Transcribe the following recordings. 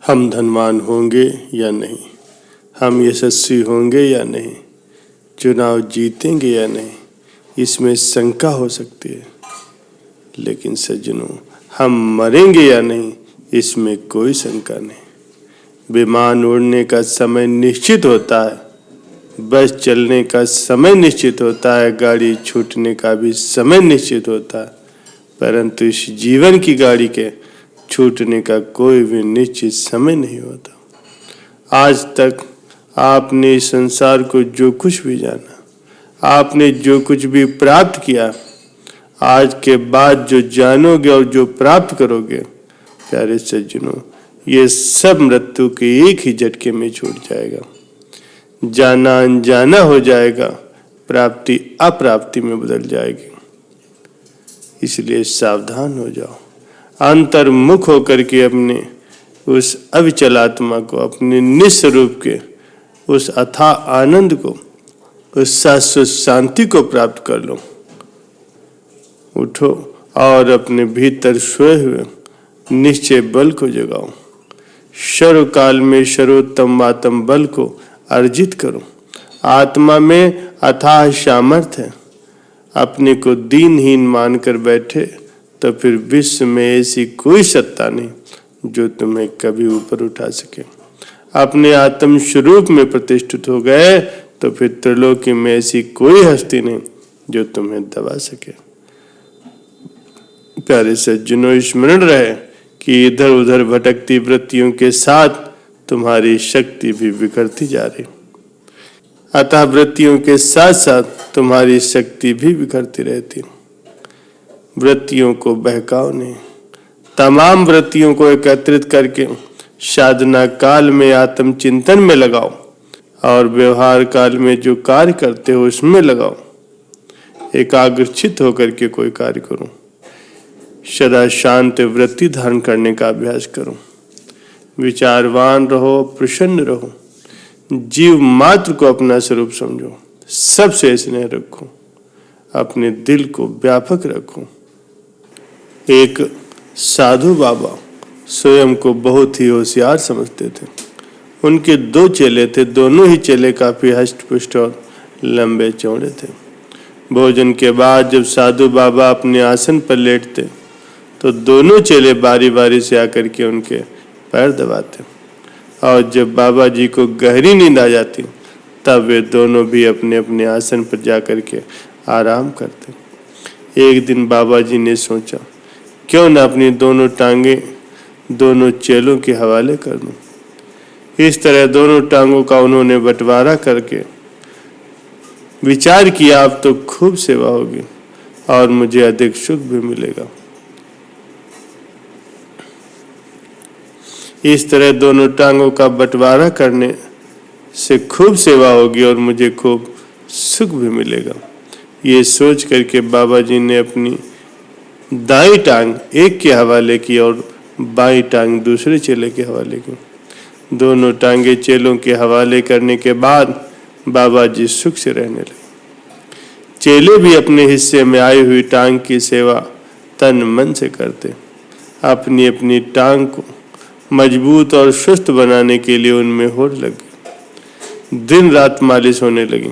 हम धनवान होंगे या नहीं, हम यशस्वी होंगे या नहीं, चुनाव जीतेंगे या नहीं, इसमें शंका हो सकती है। लेकिन सज्जनों, हम मरेंगे या नहीं, इसमें कोई शंका नहीं। विमान उड़ने का समय निश्चित होता है, बस चलने का समय निश्चित होता है, गाड़ी छूटने का भी समय निश्चित होता है, परंतु इस जीवन की गाड़ी के छूटने का कोई भी निश्चित समय नहीं होता। आज तक आपने इस संसार को जो कुछ भी जाना, आपने जो कुछ भी प्राप्त किया, आज के बाद जो जानोगे और जो प्राप्त करोगे, प्यारे सज्जनों, ये सब मृत्यु के एक ही झटके में छूट जाएगा। जाना अनजाना हो जाएगा, प्राप्ति अप्राप्ति में बदल जाएगी। इसलिए सावधान हो जाओ, अंतर्मुख होकर के अपने उस अविचल आत्मा को, अपने निस्वरूप के उस अथाह आनंद को, उस शाश्वत शांति को प्राप्त कर लो। उठो और अपने भीतर सोए हुए निश्चय बल को जगाओ। सर्वकाल में सर्वोत्तम आत्म बल को अर्जित करो। आत्मा में अथाह सामर्थ्य है। अपने को दीनहीन मानकर बैठे तो फिर विश्व में ऐसी कोई सत्ता नहीं जो तुम्हें कभी ऊपर उठा सके। अपने आत्म स्वरूप में प्रतिष्ठित हो गए तो फिर त्रिलोकी में ऐसी कोई हस्ती नहीं जो तुम्हें दबा सके। प्यारे सज्जनों, स्मरण रहे कि इधर उधर भटकती वृत्तियों के साथ तुम्हारी शक्ति भी बिखरती जा रही, अतः वृत्तियों के साथ साथ तुम्हारी शक्ति भी बिखरती रहती। वृत्तियों को बहकाओ नहीं, तमाम वृत्तियों को एकत्रित करके साधना काल में आत्मचिंतन में लगाओ और व्यवहार काल में जो कार्य करते हो उसमें लगाओ। एकाग्रचित होकर के कोई कार्य करो। सदा शांत वृत्ति धारण करने का अभ्यास करो। विचारवान रहो, प्रसन्न रहो। जीव मात्र को अपना स्वरूप समझो। सबसे स्नेह रखो। अपने दिल को व्यापक रखो। एक साधु बाबा स्वयं को बहुत ही होशियार समझते थे। उनके 2 चेले थे। दोनों ही चेले काफी हष्ट-पुष्ट और लंबे चौड़े थे। भोजन के बाद जब साधु बाबा अपने आसन पर लेटते तो दोनों चेले बारी बारी से आकर के उनके पैर दबाते, और जब बाबा जी को गहरी नींद आ जाती तब वे दोनों भी अपने अपने आसन पर जाकर के आराम करते। एक दिन बाबा जी ने सोचा, क्यों न अपनी दोनों टांगे दोनों चेलों के हवाले कर दूं। इस तरह दोनों टांगों का उन्होंने बंटवारा करके विचार किया, अब तो खूब सेवा होगी और मुझे अधिक सुख भी मिलेगा। इस तरह दोनों टांगों का बंटवारा करने से खूब सेवा होगी और मुझे खूब सुख भी मिलेगा। ये सोच करके बाबा जी ने अपनी दाई टांग एक के हवाले की और बाई टांग दूसरे चेले के हवाले की। दोनों टांगे चेलों के हवाले करने के बाद बाबा जी सुख से रहने लगे। चेले भी अपने हिस्से में आई हुई टांग की सेवा तन मन से करते। अपनी अपनी टांग को मजबूत और सुस्त बनाने के लिए उनमें होड़ लगी। दिन रात मालिश होने लगी,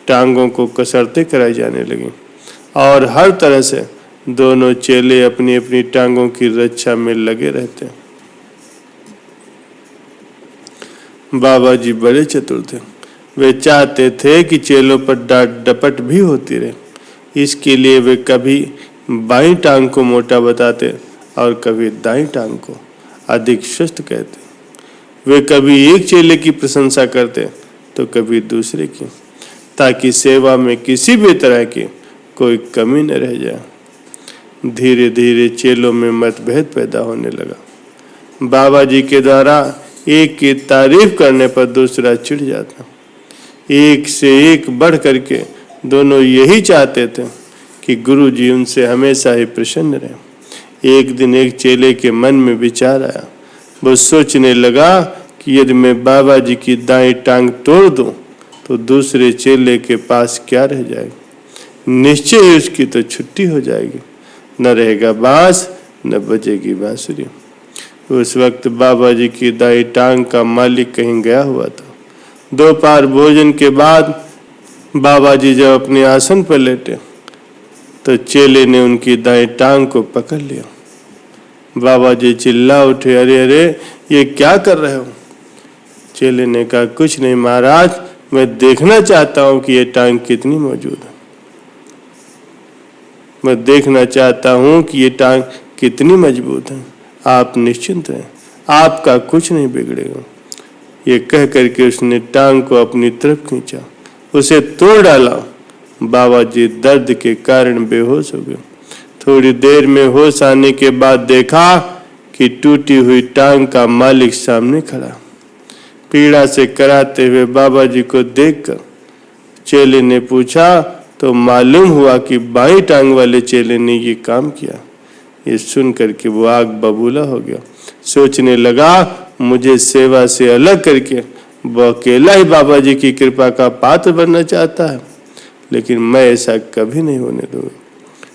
टांगों को कसरतें कराई जाने लगी और हर तरह से दोनों चेले अपनी अपनी टांगों की रक्षा में लगे रहते। बाबा जी बड़े चतुर थे। वे चाहते थे कि चेलों पर डांट डपट भी होती रहे। इसके लिए वे कभी बाईं टांग को मोटा बताते और कभी दाईं टांग को अधिक सुस्त कहते। वे कभी एक चेले की प्रशंसा करते तो कभी दूसरे की, ताकि सेवा में किसी भी तरह की कोई कमी न रह जाए। धीरे धीरे चेलों में मतभेद पैदा होने लगा। बाबा जी के द्वारा एक की तारीफ करने पर दूसरा चिढ़ जाता। एक से एक बढ़ करके दोनों यही चाहते थे कि गुरु जी उनसे हमेशा ही प्रसन्न रहे। एक दिन एक चेले के मन में विचार आया। वो सोचने लगा कि यदि मैं बाबा जी की दाईं टांग तोड़ दूं तो दूसरे चेले के पास क्या रह जाएगा। निश्चय ही उसकी तो छुट्टी हो जाएगी। न रहेगा बांस न बजेगी बांसुरी। उस वक्त बाबा जी की दाई टांग का मालिक कहीं गया हुआ था। दोपहर भोजन के बाद बाबा जी जब अपने आसन पर लेटे तो चेले ने उनकी दाई टांग को पकड़ लिया। बाबा जी चिल्ला उठे, अरे अरे ये क्या कर रहे हो? चेले ने कहा, कुछ नहीं महाराज, मैं देखना चाहता हूं कि ये टांग कितनी मौजूद है। मैं देखना चाहता हूं कि ये टांग कितनी मजबूत है। आप निश्चिंत रहें, आपका कुछ नहीं बिगड़ेगा। ये कह करके उसने टांग को अपनी तरफ खींचा, उसे तोड़ डाला। बाबा जी दर्द के कारण बेहोश हो गए। थोड़ी देर में होश आने के बाद देखा कि टूटी हुई टांग का मालिक सामने खड़ा। पीड़ा से कराते हुए बाबा जी को देखकर चेले ने पूछा तो मालूम हुआ कि बाई टांग वाले चेले ने ये काम किया। ये सुन करके वो आग बबूला हो गया। सोचने लगा, मुझे सेवा से अलग करके वो अकेला ही बाबा जी की कृपा का पात्र बनना चाहता है, लेकिन मैं ऐसा कभी नहीं होने दूंगा।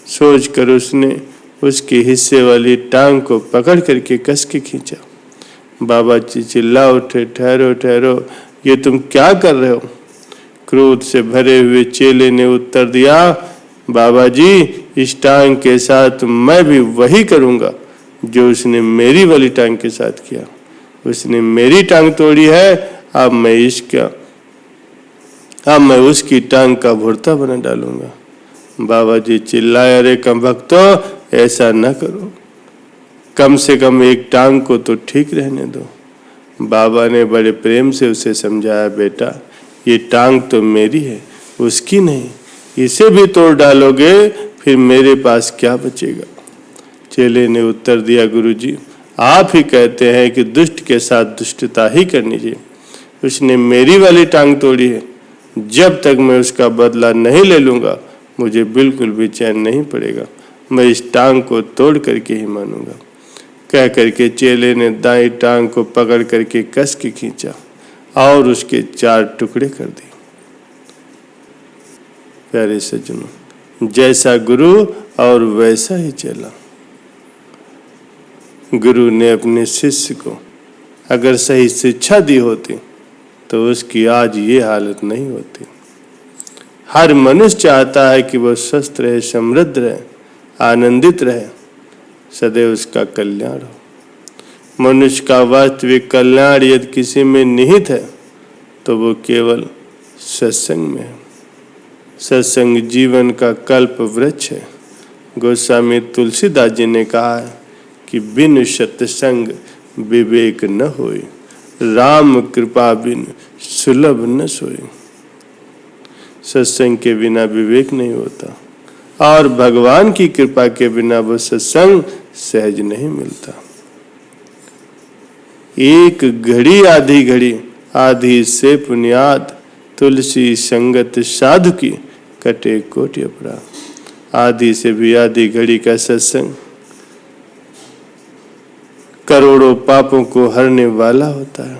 सोचकर उसने उसके हिस्से वाली टांग को पकड़ करके कस के खींचा। बाबा जी चिल्ला उठे, ठहरो ठहरो, ये तुम क्या कर रहे हो? क्रोध से भरे हुए चेले ने उत्तर दिया, बाबा जी इस टांग के साथ मैं भी वही करूंगा जो उसने मेरी वाली टांग के साथ किया। उसने मेरी टांग तोड़ी है, अब मैं उसकी टांग का भुर्ता बना डालूंगा। बाबा जी चिल्लाए, अरे कम भक्तो, ऐसा न करो, कम से कम एक टांग को तो ठीक रहने दो। बाबा ने बड़े प्रेम से उसे समझाया, बेटा ये टांग तो मेरी है, उसकी नहीं। इसे भी तोड़ डालोगे फिर मेरे पास क्या बचेगा? चेले ने उत्तर दिया, गुरुजी आप ही कहते हैं कि दुष्ट के साथ दुष्टता ही करनी चाहिए। उसने मेरी वाली टांग तोड़ी है, जब तक मैं उसका बदला नहीं ले लूंगा मुझे बिल्कुल भी चैन नहीं पड़ेगा। मैं इस टांग को तोड़ करके ही मानूंगा। कह करके चेले ने दाई टांग को पकड़ करके कस के खींचा और उसके 4 टुकड़े कर दिए। प्यारे सज्जनों, जैसा गुरु और वैसा ही चेला। गुरु ने अपने शिष्य को अगर सही शिक्षा दी होती तो उसकी आज ये हालत नहीं होती। हर मनुष्य चाहता है कि वह स्वस्थ रहे, समृद्ध रहे, आनंदित रहे, सदैव उसका कल्याण हो। मनुष्य का वास्तविक कल्याण यदि किसी में निहित है तो वो केवल सत्संग में है। सत्संग जीवन का कल्प वृक्ष है। गोस्वामी तुलसीदास जी ने कहा है कि बिन सत्संग विवेक न होए, राम कृपा बिन सुलभ न सोए। सत्संग के बिना विवेक नहीं होता और भगवान की कृपा के बिना वो सत्संग सहज नहीं मिलता। एक घड़ी आधी घड़ी आधी से पुण्याद, तुलसी संगत साधु की कटे कोटि अपराध। आधी से भी आधी घड़ी का सत्संग करोड़ों पापों को हरने वाला होता है।